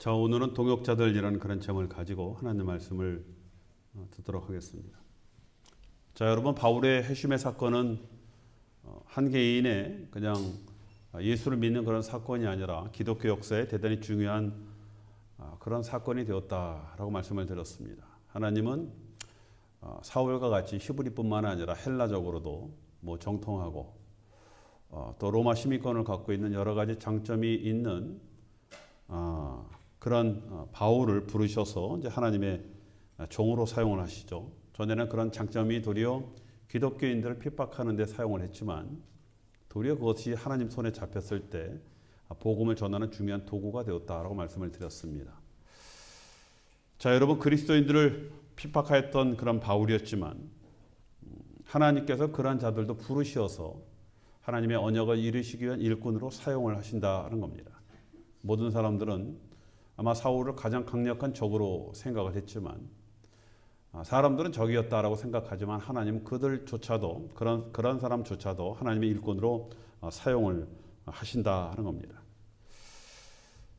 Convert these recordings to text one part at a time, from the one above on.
자, 오늘은 동역자들이라는 그런 제목을 가지고 하나님 말씀을 듣도록 하겠습니다. 자, 여러분, 바울의 회심의 사건은 한 개인의 그냥 예수를 믿는 그런 사건이 아니라 기독교 역사에 대단히 중요한 그런 사건이 되었다라고 말씀을 드렸습니다. 하나님은 사울과 같이 히브리뿐만 아니라 헬라적으로도 정통하고 또 로마 시민권을 갖고 있는 여러 가지 장점이 있는 그런 바울을 부르셔서 이제 하나님의 종으로 사용을 하시죠. 전에는 그런 장점이 도리어 기독교인들을 핍박하는 데 사용을 했지만 도리어 그것이 하나님 손에 잡혔을 때 복음을 전하는 중요한 도구가 되었다라고 말씀을 드렸습니다. 자, 여러분, 그리스도인들을 핍박하였던 그런 바울이었지만 하나님께서 그러한 자들도 부르셔서 하나님의 언약을 이루시기 위한 일꾼으로 사용을 하신다는 겁니다. 모든 사람들은 아마 사울을 가장 강력한 적으로 생각을 했지만 사람들은 적이었다라고 생각하지만 하나님은 그들조차도 그런 사람조차도 하나님의 일꾼으로 사용을 하신다는 겁니다.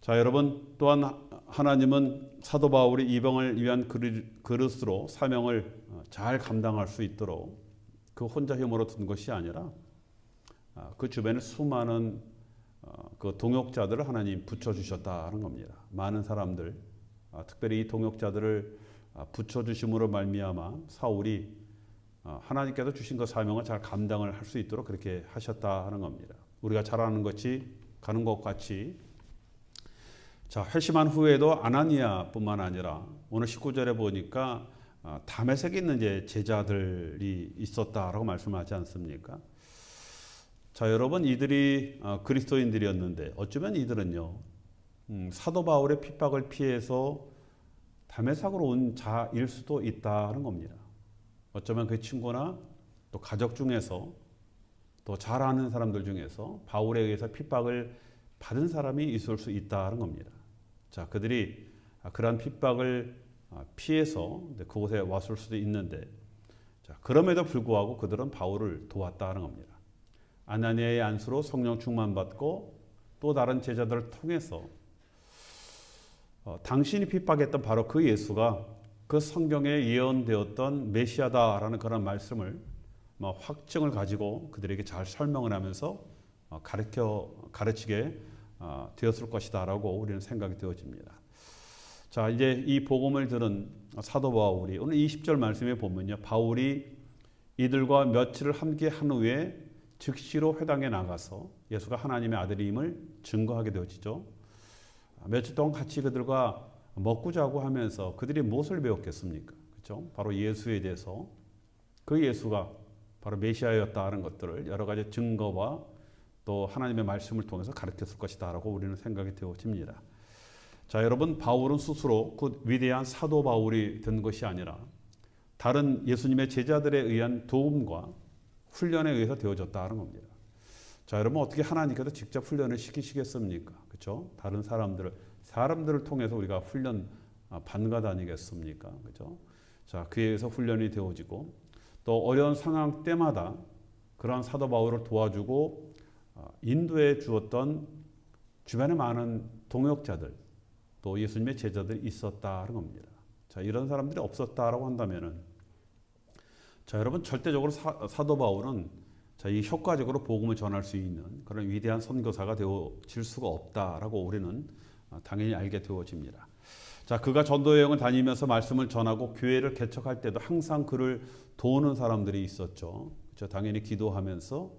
자, 여러분, 또한 하나님은 사도 바울이 이방을 위한 그릇으로 사명을 잘 감당할 수 있도록 그 혼자 힘으로 둔 것이 아니라 그 주변에 수많은 그 동역자들을 하나님 붙여주셨다는 겁니다. 많은 사람들, 특별히 이 동역자들을 붙여주심으로 말미암아 사울이 하나님께서 주신 그 사명을 잘 감당을 할 수 있도록 그렇게 하셨다는 겁니다. 우리가 잘 아는 가는 것 같이 자, 회심한 후에도 아나니아뿐만 아니라 오늘 19절에 보니까 다메섹에 있는 이제 제자들이 있었다라고 말씀하지 않습니까? 자, 여러분, 이들이 그리스도인들이었는데 어쩌면 이들은요 사도 바울의 핍박을 피해서 다메섹으로 온 자일 수도 있다는 겁니다. 어쩌면 그 친구나 또 가족 중에서 또 잘 아는 사람들 중에서 바울에 의해서 핍박을 받은 사람이 있을 수 있다는 겁니다. 자, 그들이 그러한 핍박을 피해서 그곳에 왔을 수도 있는데, 자, 그럼에도 불구하고 그들은 바울을 도왔다는 겁니다. 아나니아의 안수로 성령 충만 받고 또 다른 제자들을 통해서 당신이 핍박했던 바로 그 예수가 그 성경에 예언되었던 메시아다라는 그런 말씀을 확증을 가지고 그들에게 잘 설명을 하면서 가르치게 되었을 것이다라고 우리는 생각이 되어집니다. 자, 이제 이 복음을 들은 사도 바울이 오늘 20절 말씀에 보면요, 바울이 이들과 며칠을 함께 한 후에 즉시로 회당에 나가서 예수가 하나님의 아들임을 증거하게 되어지죠. 며칠 동안 같이 그들과 먹고 자고 하면서 그들이 무엇을 배웠겠습니까? 그렇죠? 바로 예수에 대해서, 그 예수가 바로 메시아였다는 것들을 여러 가지 증거와 또 하나님의 말씀을 통해서 가르쳤을 것이다라고 우리는 생각이 되어집니다. 자, 여러분, 바울은 스스로 그 위대한 사도 바울이 된 것이 아니라 다른 예수님의 제자들에 의한 도움과 훈련에 의해서 되어졌다는 겁니다. 자, 여러분, 어떻게 하나님께서 직접 훈련을 시키시겠습니까? 그렇죠? 다른 사람들을 통해서 우리가 훈련 받는 것 아니겠습니까? 그렇죠? 자, 그에 의해서 훈련이 되어지고 또 어려운 상황 때마다 그러한 사도 바울을 도와주고 인도해 주었던 주변에 많은 동역자들, 또 예수님의 제자들이 있었다는 겁니다. 자, 이런 사람들이 없었다라고 한다면은, 자, 여러분, 절대적으로 사도 바울은 이 효과적으로 복음을 전할 수 있는 그런 위대한 선교사가 되어질 수가 없다라고 우리는 당연히 알게 되어집니다. 자, 그가 전도 여행을 다니면서 말씀을 전하고 교회를 개척할 때도 항상 그를 도우는 사람들이 있었죠. 그렇죠? 당연히 기도하면서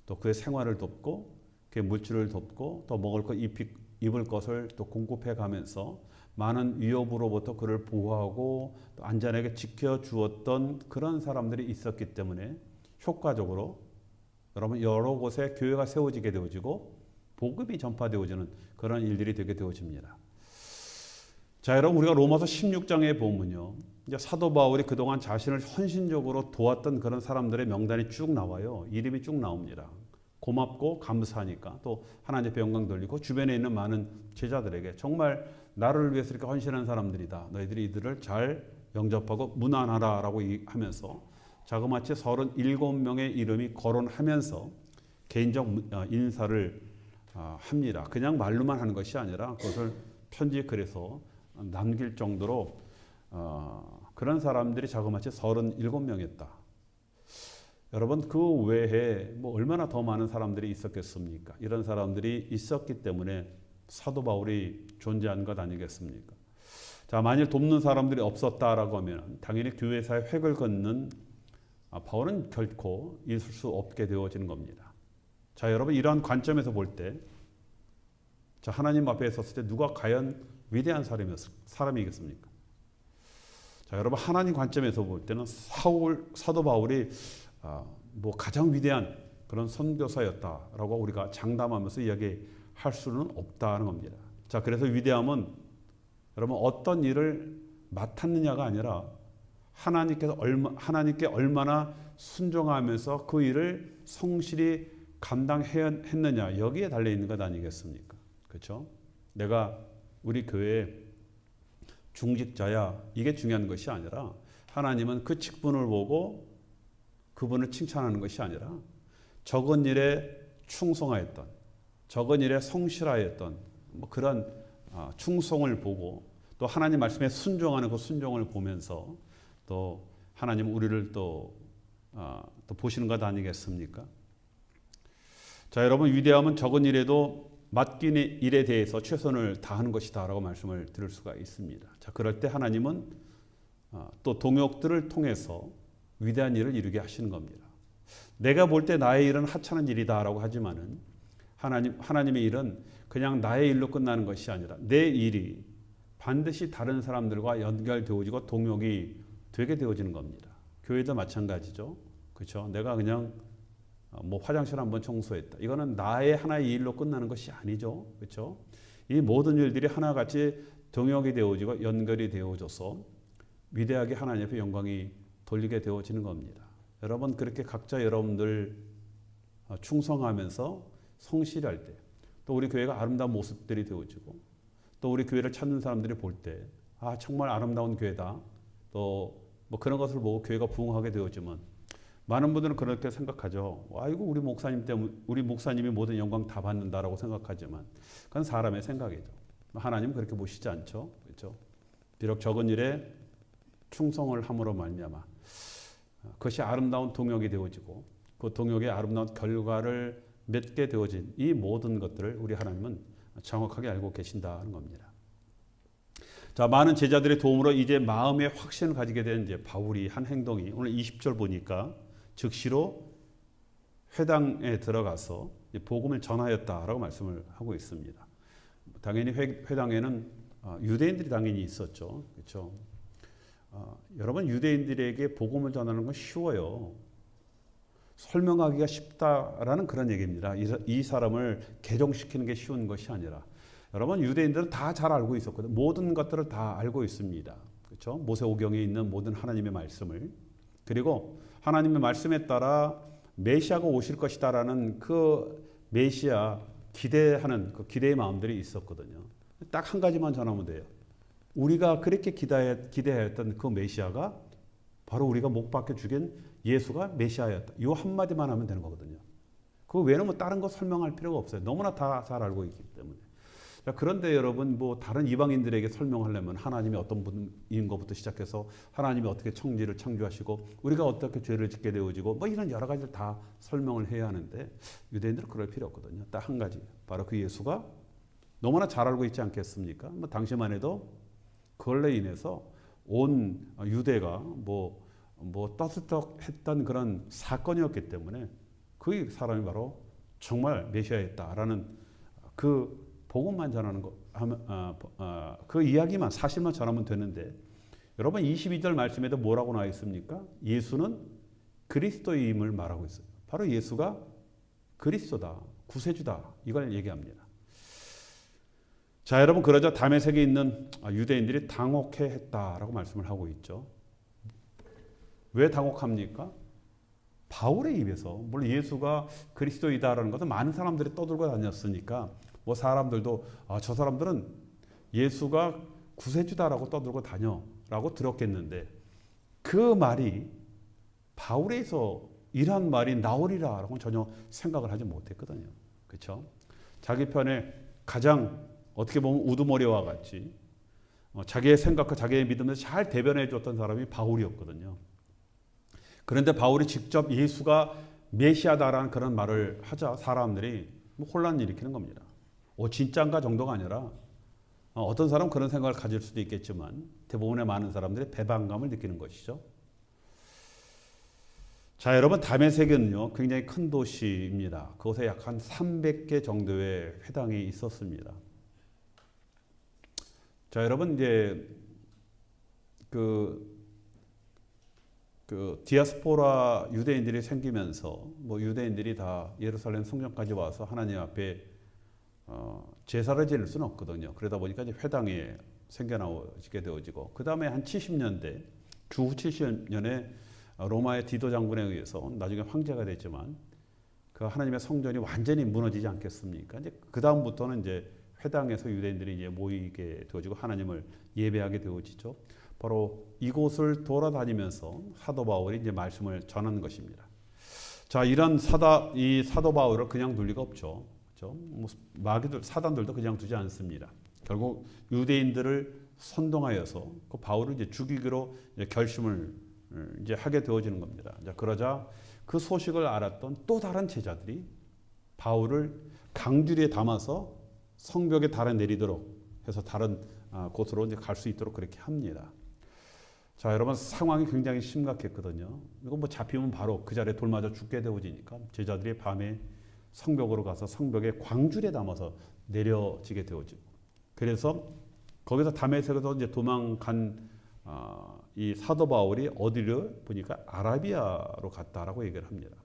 또 그의 생활을 돕고 그의 물질을 돕고 또 먹을 것, 입을 것을 또 공급해 가면서 많은 위협으로부터 그를 보호하고 또 안전하게 지켜주었던 그런 사람들이 있었기 때문에 효과적으로 여러분 여러 곳에 교회가 세워지게 되어지고 복음이 전파되어지는 그런 일들이 되게 되어집니다. 자, 여러분, 우리가 로마서 16장에 보면요, 이제 사도 바울이 그동안 자신을 헌신적으로 도왔던 그런 사람들의 명단이 쭉 나와요. 이름이 쭉 나옵니다. 고맙고 감사하니까 또 하나님 앞에 영광 돌리고 주변에 있는 많은 제자들에게 정말 나를 위해서 이렇게 헌신한 사람들이다. 너희들이 이들을 잘 영접하고 문안하라라고 하면서 자그마치 37명의 이름이 거론하면서 개인적 인사를 합니다. 그냥 말로만 하는 것이 아니라 그것을 편지 글에서 남길 정도로 그런 사람들이 자그마치 37명이었다. 여러분 그 외에 뭐 얼마나 더 많은 사람들이 있었겠습니까? 이런 사람들이 있었기 때문에 사도 바울이 존재한 것 아니겠습니까? 자, 만일 돕는 사람들이 없었다라고 하면 당연히 교회사의 획을 긋는 바울은 결코 있을 수 없게 되어지는 겁니다. 자, 여러분 이러한 관점에서 볼 때, 자, 하나님 앞에 섰을 때 누가 과연 위대한 사람이겠습니까? 자, 여러분 하나님 관점에서 볼 때는 사도 바울이 뭐 가장 위대한 그런 선교사였다라고 우리가 장담하면서 이야기할 수는 없다는 겁니다. 자, 그래서 위대함은 여러분 어떤 일을 맡았느냐가 아니라 하나님께 얼마나 순종하면서 그 일을 성실히 감당했느냐 여기에 달려 있는 것 아니겠습니까? 그렇죠? 내가 우리 교회에 중직자야 이게 중요한 것이 아니라 하나님은 그 직분을 보고 그분을 칭찬하는 것이 아니라 적은 일에 충성하였던, 적은 일에 성실하였던 뭐 그런 충성을 보고 또 하나님 말씀에 순종하는 그 순종을 보면서 또 하나님 우리를 또 보시는 것 아니겠습니까? 자, 여러분 위대함은 적은 일에도 맡긴 일에 대해서 최선을 다하는 것이다라고 말씀을 드릴 수가 있습니다. 자, 그럴 때 하나님은 또 동역들을 통해서 위대한 일을 이루게 하시는 겁니다. 내가 볼 때 나의 일은 하찮은 일이다라고 하지만은 하나님의 일은 그냥 나의 일로 끝나는 것이 아니라 내 일이 반드시 다른 사람들과 연결되어지고 동역이 되게 되어지는 겁니다. 교회도 마찬가지죠. 그렇죠? 내가 그냥 뭐 화장실 한번 청소했다. 이거는 나의 하나의 일로 끝나는 것이 아니죠. 그렇죠? 이 모든 일들이 하나같이 동역이 되어지고 연결이 되어져서 위대하게 하나님 앞에 영광이 돌리게 되어지는 겁니다. 여러분 그렇게 각자 여러분들 충성하면서 성실히 할 때 또 우리 교회가 아름다운 모습들이 되어지고 또 우리 교회를 찾는 사람들이 볼 때 정말 아름다운 교회다. 또 뭐 그런 것을 보고 교회가 부흥하게 되어지면 많은 분들은 그렇게 생각하죠. 아이고 우리 목사님 때문에 우리 목사님이 모든 영광 다 받는다라고 생각하지만 그건 사람의 생각이죠. 하나님은 그렇게 보시지 않죠. 그렇죠? 비록 적은 일에 충성을 함으로 말미암아 그것이 아름다운 동역이 되어지고 그 동역의 아름다운 결과를 맺게 되어진 이 모든 것들을 우리 하나님은 정확하게 알고 계신다는 겁니다. 자, 많은 제자들의 도움으로 이제 마음의 확신을 가지게 된 이제 바울이 한 행동이 오늘 20절 보니까 즉시로 회당에 들어가서 복음을 전하였다라고 말씀을 하고 있습니다. 당연히 회당에는 유대인들이 당연히 있었죠. 그렇죠? 여러분 유대인들에게 복음을 전하는 건 쉬워요. 설명하기가 쉽다라는 그런 얘기입니다. 이 사람을 개종시키는 게 쉬운 것이 아니라 여러분 유대인들은 다 잘 알고 있었거든요. 모든 것들을 다 알고 있습니다. 그렇죠? 모세오경에 있는 모든 하나님의 말씀을 그리고 하나님의 말씀에 따라 메시아가 오실 것이다라는 그 메시아 기대하는 그 기대의 마음들이 있었거든요. 딱 한 가지만 전하면 돼요. 우리가 그렇게 기대하였던 그 메시아가 바로 우리가 못 박혀 죽인 예수가 메시아였다. 이 한마디만 하면 되는 거거든요. 그 외에는 뭐 다른 거 설명할 필요가 없어요. 너무나 다 잘 알고 있기 때문에. 자, 그런데 여러분 뭐 다른 이방인들에게 설명하려면 하나님이 어떤 분인 것부터 시작해서 하나님이 어떻게 천지를 창조하시고 우리가 어떻게 죄를 짓게 되어지고 뭐 이런 여러 가지를 다 설명을 해야 하는데 유대인들은 그럴 필요 없거든요. 딱 한 가지. 바로 그 예수가 너무나 잘 알고 있지 않겠습니까? 뭐 당시만 해도 그걸로 인해서 온 유대가 뭐 떠들썩했던 그런 사건이었기 때문에 그 사람이 바로 정말 메시아였다라는 그 복음만 전하는 거 그 이야기만 사실만 전하면 되는데 여러분 22절 말씀에도 뭐라고 나와 있습니까? 예수는 그리스도임을 말하고 있어요. 바로 예수가 그리스도다, 구세주다 이걸 얘기합니다. 자, 여러분 그러자 다메섹에 있는 유대인들이 당혹해했다라고 말씀을 하고 있죠. 왜 당혹합니까? 바울의 입에서 물론 예수가 그리스도이다라는 것은 많은 사람들이 떠들고 다녔으니까 뭐 사람들도 저 사람들은 예수가 구세주다라고 떠들고 다녀라고 들었겠는데 그 말이 바울에서 이런 말이 나오리라라고는 전혀 생각을 하지 못했거든요. 그렇죠? 자기 편에 가장 어떻게 보면 우두머리와 같이 자기의 생각과 자기의 믿음을 잘 대변해 줬던 사람이 바울이었거든요. 그런데 바울이 직접 예수가 메시아다라는 그런 말을 하자 사람들이 혼란을 일으키는 겁니다. 진짜인가 정도가 아니라 어떤 사람은 그런 생각을 가질 수도 있겠지만 대부분의 많은 사람들이 배반감을 느끼는 것이죠. 자, 여러분, 다메섹은요 굉장히 큰 도시입니다. 그곳에 약 한 300개 정도의 회당이 있었습니다. 자, 여러분, 이제 그 디아스포라 유대인들이 생기면서 유대인들이 다 예루살렘 성전까지 와서 하나님 앞에 제사를 지낼 수는 없거든요. 그러다 보니까 이제 회당이 생겨나게 되어지고, 그 다음에 한 70년대, 주후 70년에 로마의 디도 장군에 의해서 나중에 황제가 됐지만 그 하나님의 성전이 완전히 무너지지 않겠습니까? 이제 그 다음부터는 이제 회당에서 유대인들이 이제 모이게 되어지고 하나님을 예배하게 되어지죠. 바로 이곳을 돌아다니면서 사도 바울이 이제 말씀을 전하는 것입니다. 자, 이런 이 사도 바울을 그냥 둘 리가 없죠. 그렇죠? 마귀들, 사단들도 그냥 두지 않습니다. 결국 유대인들을 선동하여서 그 바울을 이제 죽이기로 이제 결심을 이제 하게 되어지는 겁니다. 자, 그러자 그 소식을 알았던 또 다른 제자들이 바울을 강주리에 담아서 성벽에 달아내리도록 해서 다른 곳으로 이제 갈 수 있도록 그렇게 합니다. 자, 여러분, 상황이 굉장히 심각했거든요. 이거 잡히면 바로 그 자리에 돌 맞아 죽게 되어지니까 제자들이 밤에 성벽으로 가서 성벽에 광주리에 담아서 내려지게 되어지고, 그래서 거기서 다메섹에서 이제 도망간 이 사도 바울이 어디를 보니까 아라비아로 갔다라고 얘기를 합니다.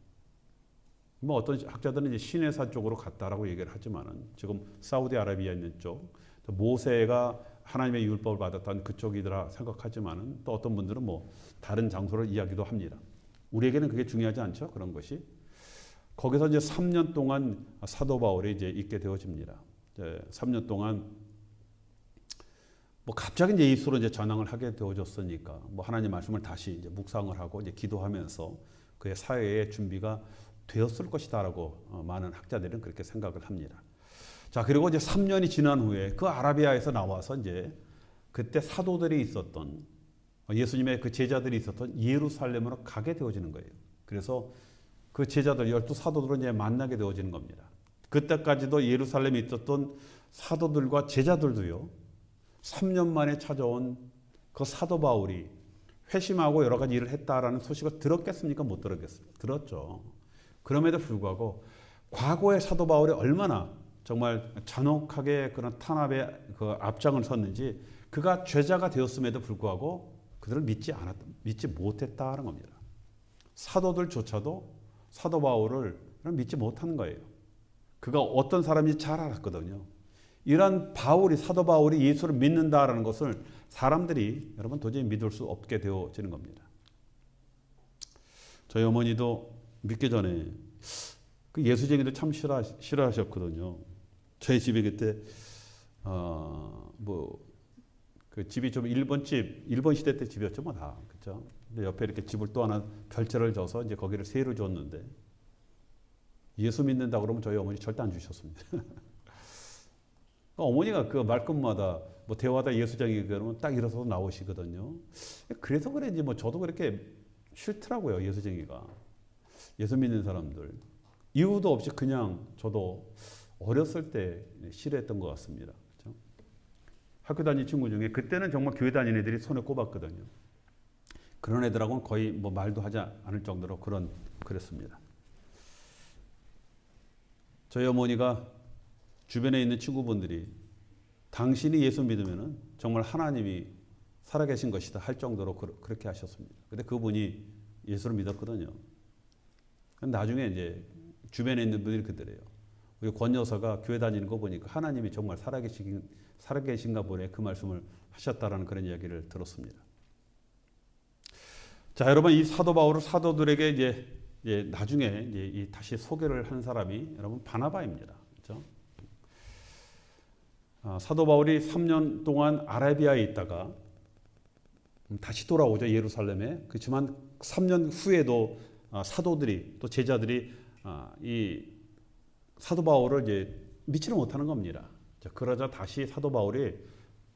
어떤 학자들은 이제 시내사 쪽으로 갔다라고 얘기를 하지만은 지금 사우디아라비아 있는 쪽, 모세가 하나님의 율법을 받았던 그쪽이더라 생각하지만은 또 어떤 분들은 다른 장소를 이야기도 합니다. 우리에게는 그게 중요하지 않죠, 그런 것이. 거기서 이제 3년 동안 사도 바울이 이제 있게 되어집니다. 3년 동안 갑자기 이제 예수로 이제 전향을 하게 되어졌으니까 하나님 말씀을 다시 이제 묵상을 하고 이제 기도하면서 그의 사회의 준비가 되었을 것이다라고 많은 학자들은 그렇게 생각을 합니다. 자, 그리고 이제 3년이 지난 후에 그 아라비아에서 나와서 이제 그때 사도들이 있었던 예수님의 그 제자들이 있었던 예루살렘으로 가게 되어지는 거예요. 그래서 그 제자들 12사도들을 이제 만나게 되어지는 겁니다. 그때까지도 예루살렘에 있었던 사도들과 제자들도요, 3년 만에 찾아온 그 사도 바울이 회심하고 여러 가지 일을 했다라는 소식을 들었겠습니까? 못 들었겠습니까? 들었죠. 그럼에도 불구하고 과거의 사도 바울이 얼마나 정말 잔혹하게 그런 탄압의 그 앞장을 섰는지, 그가 죄자가 되었음에도 불구하고 그들을 믿지 못했다는 겁니다. 사도들조차도 사도 바울을 믿지 못하는 거예요. 그가 어떤 사람인지 잘 알았거든요. 이런 사도 바울이 예수를 믿는다라는 것을 사람들이 여러분 도저히 믿을 수 없게 되어지는 겁니다. 저희 어머니도 믿기 전에 그 예수쟁이를 참 싫어하셨거든요. 저희 집이 그때 그 집이 좀 일본 시대 때 집이었죠, 다. 그렇죠? 근데 옆에 이렇게 집을 또 하나 별채를 줘서 이제 거기를 세를 줬는데, 예수 믿는다 그러면 저희 어머니 절대 안 주셨습니다. 어머니가 그 말끝마다 대화다 예수쟁이 그러면 딱 일어서서 나오시거든요. 그래서 그런지 저도 그렇게 싫더라고요, 예수쟁이가. 예수 믿는 사람들. 이유도 없이 그냥 저도 어렸을 때 싫어했던 것 같습니다. 그렇죠? 학교 다니는 친구 중에 그때는 정말 교회 다니는 애들이 손에 꼽았거든요. 그런 애들하고는 거의 말도 하지 않을 정도로 그랬습니다. 저희 어머니가 주변에 있는 친구분들이 당신이 예수 믿으면은 정말 하나님이 살아계신 것이다 할 정도로 그렇게 하셨습니다. 근데 그분이 예수를 믿었거든요. 나중에 이제 주변에 있는 분들이 그들이에요. 우리 권 여사가 교회 다니는 거 보니까 하나님이 정말 살아계신가 보네, 그 말씀을 하셨다라는 그런 이야기를 들었습니다. 자, 여러분, 이 사도 바울을 사도들에게 이제 나중에 이제 다시 소개를 한 사람이 여러분 바나바입니다. 그렇죠? 사도 바울이 3년 동안 아라비아에 있다가 다시 돌아오죠, 예루살렘에. 그렇지만 3년 후에도 사도들이 또 제자들이 이 사도 바울을 이제 믿지를 못하는 겁니다. 자, 그러자 다시 사도 바울이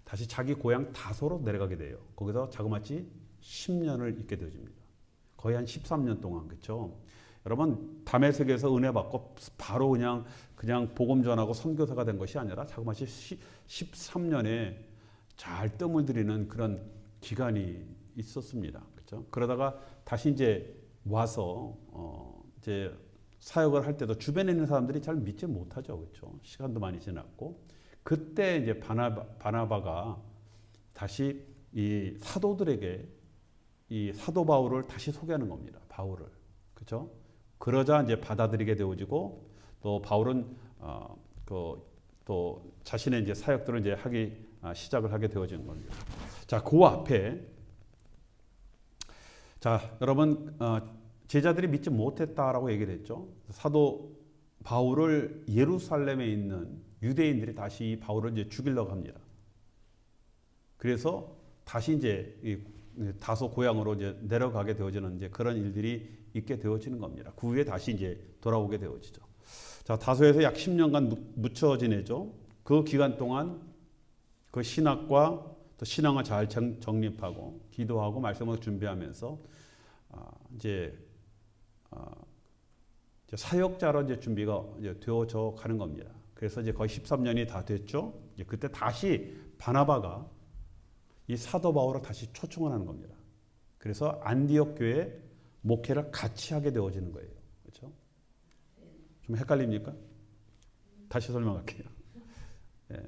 다시 자기 고향 다소로 내려가게 돼요. 거기서 자그마치 10년을 있게 되어집니다. 거의 한 13년 동안, 그렇죠? 여러분, 다메섹에서 은혜 받고 바로 그냥 복음 전하고 선교사가 된 것이 아니라 자그마치 13년에 잘 뜸을 들이는 그런 기간이 있었습니다. 그렇죠? 그러다가 다시 이제 와서 이제 사역을 할 때도 주변에 있는 사람들이 잘 믿지 못하죠. 그렇죠? 시간도 많이 지났고 그때 이제 바나바가 다시 이 사도들에게 이 사도 바울을 다시 소개하는 겁니다. 바울을. 그렇죠? 그러자 이제 받아들이게 되어지고 또 바울은 또 자신의 이제 사역들을 이제 시작을 하게 되어지는 겁니다. 자, 그 앞에 자, 여러분 제자들이 믿지 못했다라고 얘기를 했죠. 사도 바울을 예루살렘에 있는 유대인들이 다시 바울을 이제 죽이려고 합니다. 그래서 다시 이제 이 다소 고향으로 이제 내려가게 되어지는 이제 그런 일들이 있게 되어지는 겁니다. 그 후에 다시 이제 돌아오게 되어지죠. 자, 다소에서 약 10년간 묻혀 지내죠. 그 기간 동안 그 신학과 또 신앙을 잘 정립하고 기도하고 말씀을 준비하면서 이제 사역자로 이제 준비가 이제 되어져 가는 겁니다. 그래서 이제 거의 13년이 다 됐죠. 이제 그때 다시 바나바가 이 사도 바울을 다시 초청을 하는 겁니다. 그래서 안디옥 교회 목회를 같이 하게 되어지는 거예요. 그렇죠? 좀 헷갈립니까? 다시 설명할게요. 예.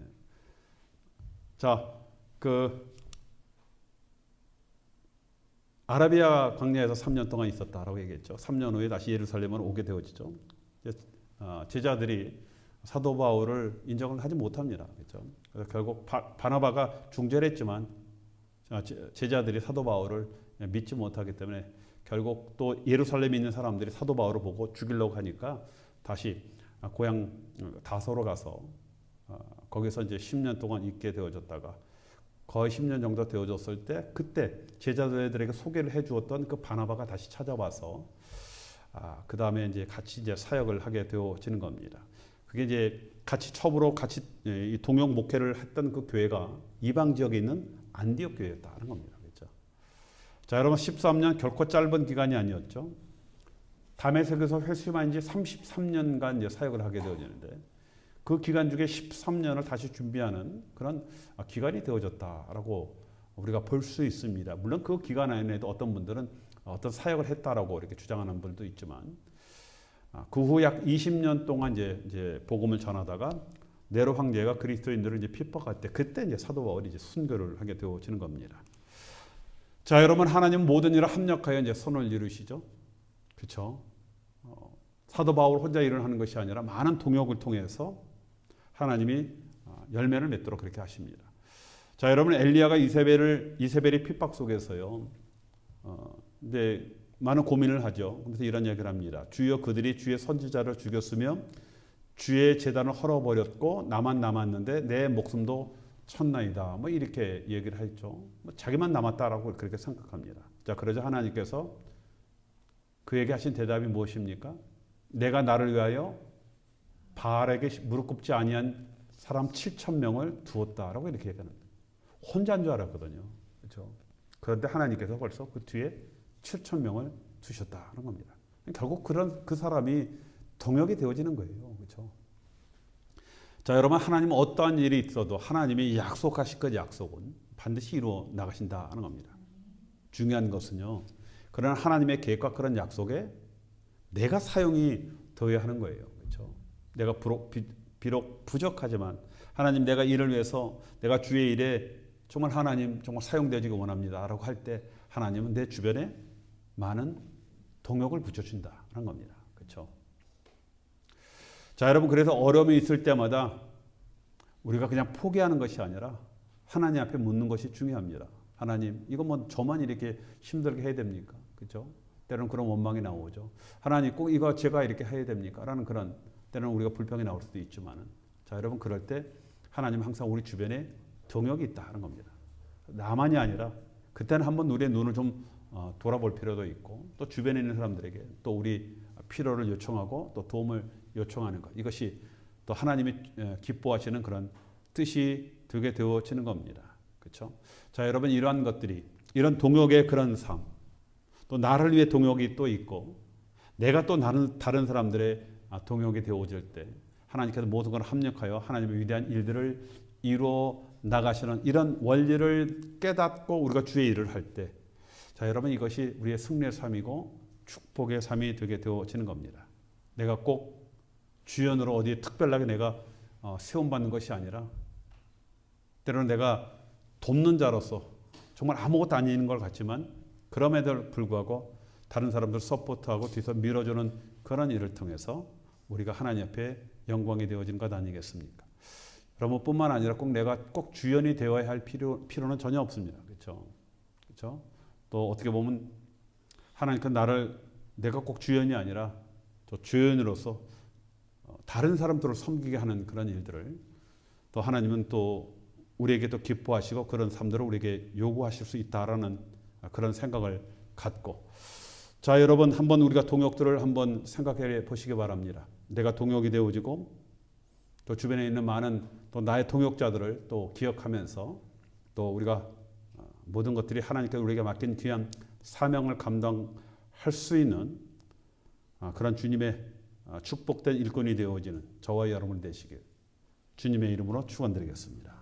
자, 아라비아 광야에서 3년 동안 있었다라고 얘기했죠. 3년 후에 다시 예루살렘으로 오게 되어지죠. 제자들이 사도 바울을 인정을 하지 못합니다. 그렇죠? 그래서 결국 바나바가 중재를 했지만 제자들이 사도 바울을 믿지 못하기 때문에 결국 또 예루살렘에 있는 사람들이 사도 바울을 보고 죽이려고 하니까 다시 고향 다소로 가서 거기서 이제 10년 동안 있게 되어졌다가 거의 10년 정도 되어졌을 때 그때 제자들에게 소개를 해주었던 그 바나바가 다시 찾아와서 그 다음에 이제 같이 이제 사역을 하게 되어지는 겁니다. 그게 이제 같이 첩으로 같이 이 동역 목회를 했던 그 교회가 이방 지역에 있는 안디옥 교회였다는 겁니다. 그렇죠? 자, 여러분 13년 결코 짧은 기간이 아니었죠. 다메섹에서 회수만 이제 33년간 이제 사역을 하게 되어지는데 그 기간 중에 13년을 다시 준비하는 그런 기간이 되어졌다라고 우리가 볼 수 있습니다. 물론 그 기간 안에도 어떤 분들은 어떤 사역을 했다라고 이렇게 주장하는 분들도 있지만 그 후 약 20년 동안 이제 복음을 전하다가 네로 황제가 그리스도인들을 이제 핍박할 때 그때 이제 사도 바울이 이제 순교를 하게 되어지는 겁니다. 자, 여러분 하나님 모든 일을 합력하여 이제 선을 이루시죠. 그렇죠? 사도 바울 혼자 일을 하는 것이 아니라 많은 동역을 통해서 하나님이 열매를 맺도록 그렇게 하십니다. 자, 여러분 엘리야가 이세벨의 핍박 속에서요. 근데 많은 고민을 하죠. 그래서 이런 이야기를 합니다. 주여 그들이 주의 선지자를 죽였으며 주의 제단을 헐어버렸고 나만 남았는데 내 목숨도 쳤나이다. 뭐 이렇게 얘기를 했죠. 자기만 남았다라고 그렇게 생각합니다. 자, 그러자 하나님께서 그에게 하신 대답이 무엇입니까? 내가 나를 위하여 바알에게 무릎 꿇지 아니한 사람 7,000명을 두었다라고 이렇게 얘기합니다. 혼자인 줄 알았거든요. 그렇죠? 그런데 하나님께서 벌써 그 뒤에 7,000명을 두셨다는 겁니다. 결국 그 사람이 동역이 되어지는 거예요. 그렇죠? 자, 여러분 하나님은 어떠한 일이 있어도 하나님이 약속하실 것 약속은 반드시 이루어 나가신다는 겁니다. 중요한 것은요. 그러나 하나님의 계획과 그런 약속에 내가 사용이 되어야 하는 거예요. 그렇죠? 내가 비록 부족하지만 하나님 내가 이를 위해서 내가 주의 일에 정말 하나님 정말 사용되어지기 원합니다라고 할 때 하나님은 내 주변에 많은 동역을 붙여준다는 겁니다. 그렇죠? 자, 여러분 그래서 어려움이 있을 때마다 우리가 그냥 포기하는 것이 아니라 하나님 앞에 묻는 것이 중요합니다. 하나님 이거 뭐 저만 이렇게 힘들게 해야 됩니까? 그렇죠? 때로는 그런 원망이 나오죠. 하나님 꼭 이거 제가 이렇게 해야 됩니까? 라는 그런 때로는 우리가 불평이 나올 수도 있지만은 자, 여러분 그럴 때 하나님 항상 우리 주변에 동역이 있다는 겁니다. 나만이 아니라 그때는 한번 우리의 눈을 좀 돌아볼 필요도 있고 또 주변에 있는 사람들에게 또 우리 필요를 요청하고 또 도움을 요청하는 것 이것이 또 하나님이 기뻐하시는 그런 뜻이 되게 되어지는 겁니다. 그렇죠? 자, 여러분 이러한 것들이 이런 동역의 그런 삶, 또 나를 위해 동역이 또 있고 내가 또 다른 사람들의 동역이 되어질 때 하나님께서 모든 걸 합력하여 하나님의 위대한 일들을 이루어 나가시는 이런 원리를 깨닫고 우리가 주의 일을 할 때, 자, 여러분 이것이 우리의 승리의 삶이고 축복의 삶이 되게 되어지는 겁니다. 내가 꼭 주연으로 어디에 특별하게 내가 세움받는 것이 아니라 때로는 내가 돕는 자로서 정말 아무것도 아닌 것 같지만 그럼에도 불구하고 다른 사람들 서포트하고 뒤에서 밀어주는 그런 일을 통해서 우리가 하나님 앞에 영광이 되어진 것 아니겠습니까? 여러분뿐만 아니라 꼭 내가 꼭 주연이 되어야 할 필요는 전혀 없습니다. 그렇죠? 그렇죠? 또 어떻게 보면 하나님께 내가 꼭 주연이 아니라 저 주연으로서 다른 사람들을 섬기게 하는 그런 일들을 또 하나님은 또 우리에게 또 기뻐하시고 그런 삶들을 우리에게 요구하실 수 있다라는 그런 생각을 갖고, 자, 여러분 한번 우리가 동역들을 한번 생각해 보시기 바랍니다. 내가 동역이 되어지고 또 주변에 있는 많은 또 나의 동역자들을 또 기억하면서 또 우리가 모든 것들이 하나님께서 우리에게 맡긴 귀한 사명을 감당할 수 있는 그런 주님의 축복된 일꾼이 되어지는 저와 여러분 되시길 주님의 이름으로 축원드리겠습니다.